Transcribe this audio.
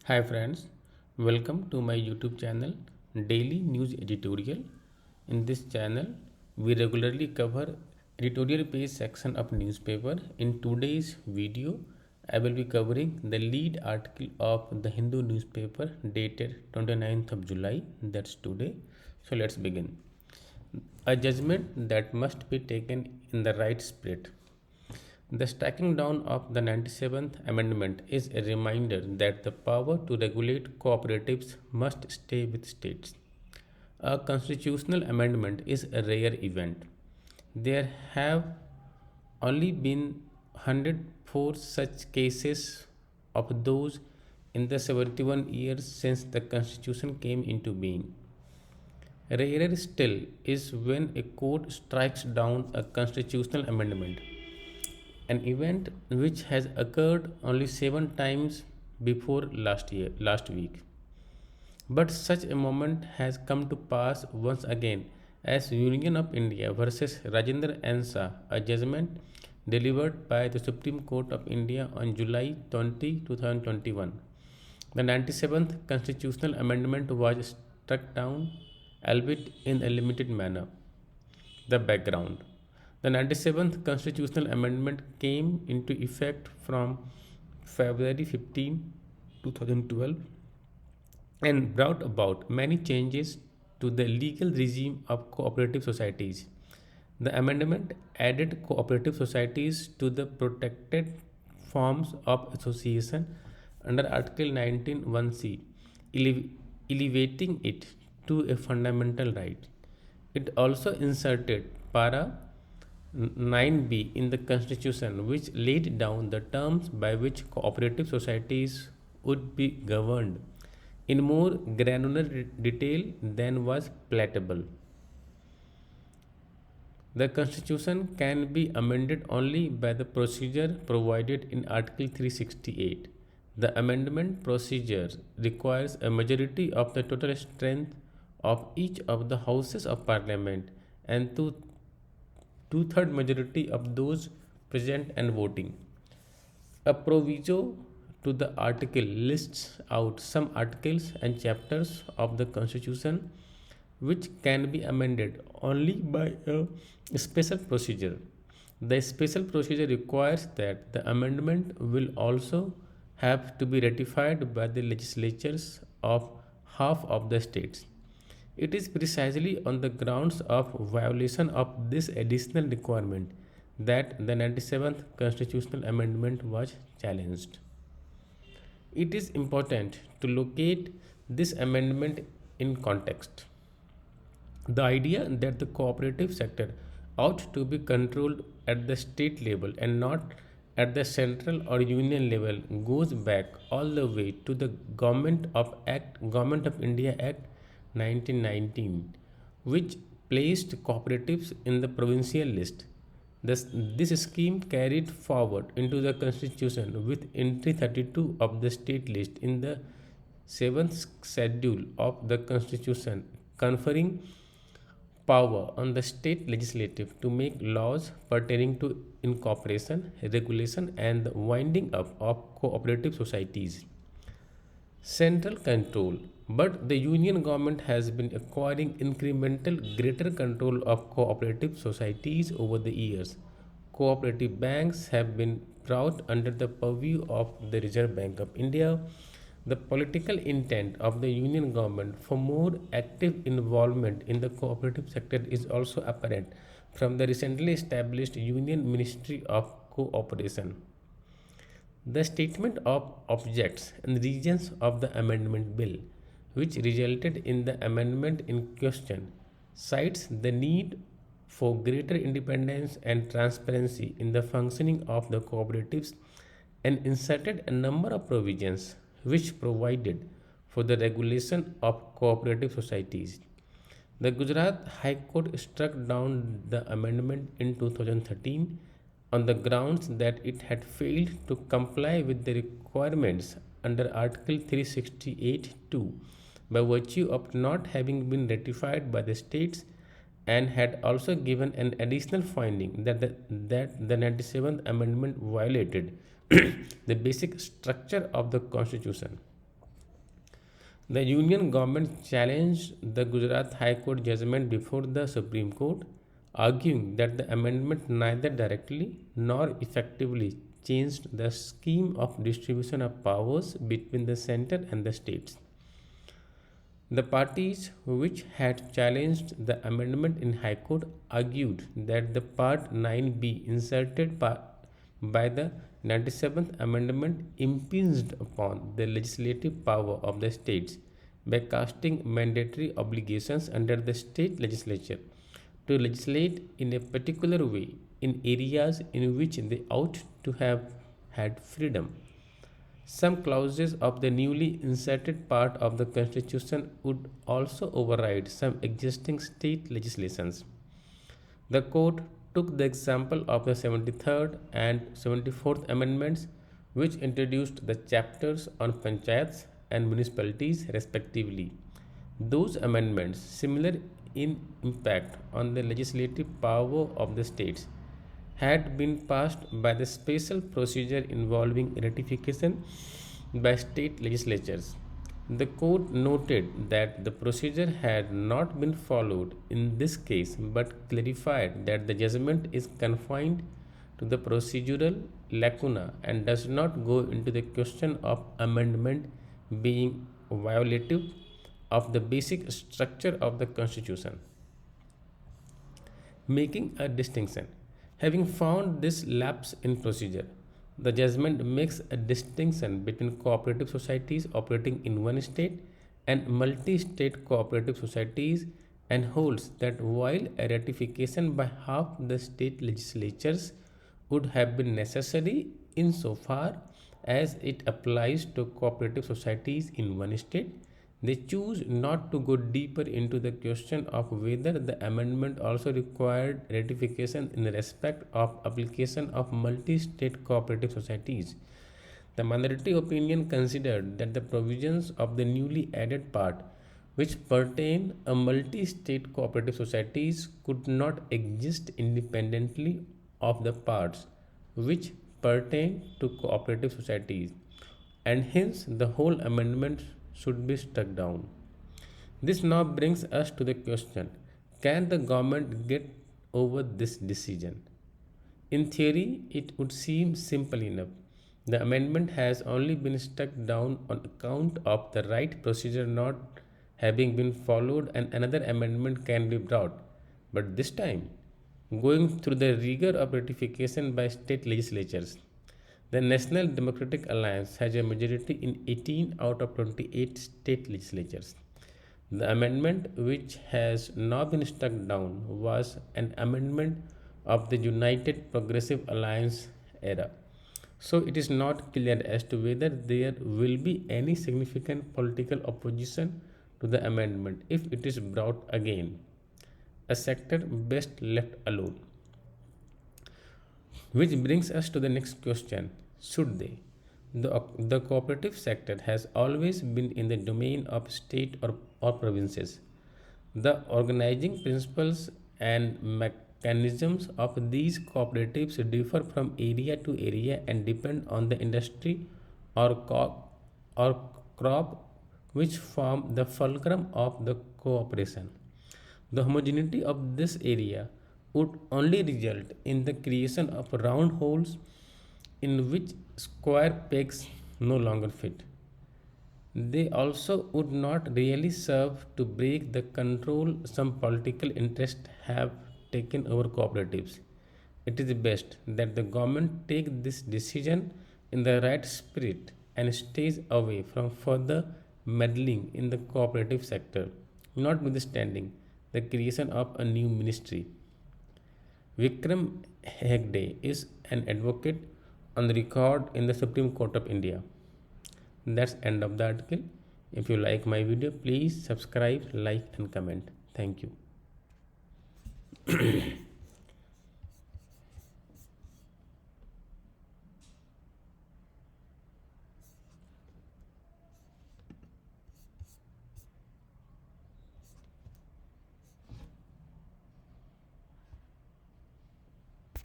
Hi friends, welcome to my YouTube channel Daily News Editorial. In this channel, we regularly cover editorial page section of newspaper. In today's video, I will be covering the lead article of the Hindu newspaper dated 29th of July, that's today. So let's begin. A judgment that must be taken in the right spirit. The striking down of the 97th Amendment is a reminder that the power to regulate cooperatives must stay with states. A constitutional amendment is a rare event. There have only been 104 such cases of those in the 71 years since the Constitution came into being. Rarer still is when a court strikes down a constitutional amendment, an event which has occurred only 7 times before last week. But such a moment has come to pass once again as Union of India versus Rajendra Ansa, a judgment delivered by the Supreme Court of India on July 20, 2021. The 97th constitutional amendment was struck down, albeit in a limited manner. The background. The 97th Constitutional Amendment came into effect from February 15, 2012 and brought about many changes to the legal regime of cooperative societies. The amendment added cooperative societies to the protected forms of association under Article 19(1)(c), elevating it to a fundamental right. It also inserted para 9B in the Constitution, which laid down the terms by which cooperative societies would be governed in more granular detail than was palatable. The Constitution can be amended only by the procedure provided in Article 368. The amendment procedure requires a majority of the total strength of each of the houses of parliament and two-third majority of those present and voting. A proviso to the article lists out some articles and chapters of the Constitution which can be amended only by a special procedure. The special procedure requires that the amendment will also have to be ratified by the legislatures of half of the states. It is precisely on the grounds of violation of this additional requirement that the 97th Constitutional Amendment was challenged. It is important to locate this amendment in context. The idea that the cooperative sector ought to be controlled at the state level and not at the central or union level goes back all the way to the Government of India Act 1919, which placed cooperatives in the provincial list. This scheme carried forward into the constitution with entry 32 of the state list in the 7th schedule of the constitution, conferring power on the state legislative to make laws pertaining to incorporation, regulation, and the winding up of cooperative societies. Central control, but the union government has been acquiring incremental greater control of cooperative societies over the years. Cooperative banks have been brought under the purview of the Reserve Bank of India. The political intent of the union government for more active involvement in the cooperative sector is also apparent from the recently established Union Ministry of Cooperation. The statement of objects and reasons of the amendment bill, which resulted in the amendment in question, cites the need for greater independence and transparency in the functioning of the cooperatives and inserted a number of provisions which provided for the regulation of cooperative societies. The Gujarat High Court struck down the amendment in 2013 on the grounds that it had failed to comply with the requirements under Article 368(2) by virtue of not having been ratified by the states and had also given an additional finding that the 97th Amendment violated the basic structure of the Constitution. The Union government challenged the Gujarat High Court judgment before the Supreme Court, arguing that the amendment neither directly nor effectively changed the scheme of distribution of powers between the center and the states. The parties which had challenged the amendment in High Court argued that the Part 9b inserted by the 97th Amendment impinged upon the legislative power of the states by casting mandatory obligations under the state legislature to legislate in a particular way in areas in which they ought to have had freedom. Some clauses of the newly inserted part of the Constitution would also override some existing state legislations. The court took the example of the 73rd and 74th Amendments, which introduced the chapters on panchayats and municipalities respectively. Those amendments, similar in impact on the legislative power of the states, had been passed by the special procedure involving ratification by state legislatures. The court noted that the procedure had not been followed in this case but clarified that the judgment is confined to the procedural lacuna and does not go into the question of amendment being violative of the basic structure of the Constitution. Making a distinction. Having found this lapse in procedure, the judgment makes a distinction between cooperative societies operating in one state and multi state cooperative societies and holds that while a ratification by half the state legislatures would have been necessary insofar as it applies to cooperative societies in one state, they choose not to go deeper into the question of whether the amendment also required ratification in respect of application of multi-state cooperative societies. The minority opinion considered that the provisions of the newly added part which pertain a multi-state cooperative societies could not exist independently of the parts which pertain to cooperative societies, and hence the whole amendment should be struck down. This now brings us to the question, can the government get over this decision? In theory, it would seem simple enough. The amendment has only been struck down on account of the right procedure not having been followed, and another amendment can be brought. But this time, going through the rigor of ratification by state legislatures, the National Democratic Alliance has a majority in 18 out of 28 state legislatures. The amendment which has now been struck down was an amendment of the United Progressive Alliance era. So it is not clear as to whether there will be any significant political opposition to the amendment if it is brought again, a sector best left alone. Which brings us to the next question, should they? The cooperative sector has always been in the domain of state or provinces. The organizing principles and mechanisms of these cooperatives differ from area to area and depend on the industry or, or crop which form the fulcrum of the cooperation. The homogeneity of this area would only result in the creation of round holes in which square pegs no longer fit. They also would not really serve to break the control some political interests have taken over cooperatives. It is best that the government take this decision in the right spirit and stays away from further meddling in the cooperative sector, notwithstanding the creation of a new ministry. Vikram Hegde is an advocate on the record in the Supreme Court of India. That's end of the article. If you like my video, please subscribe, like and comment. Thank you.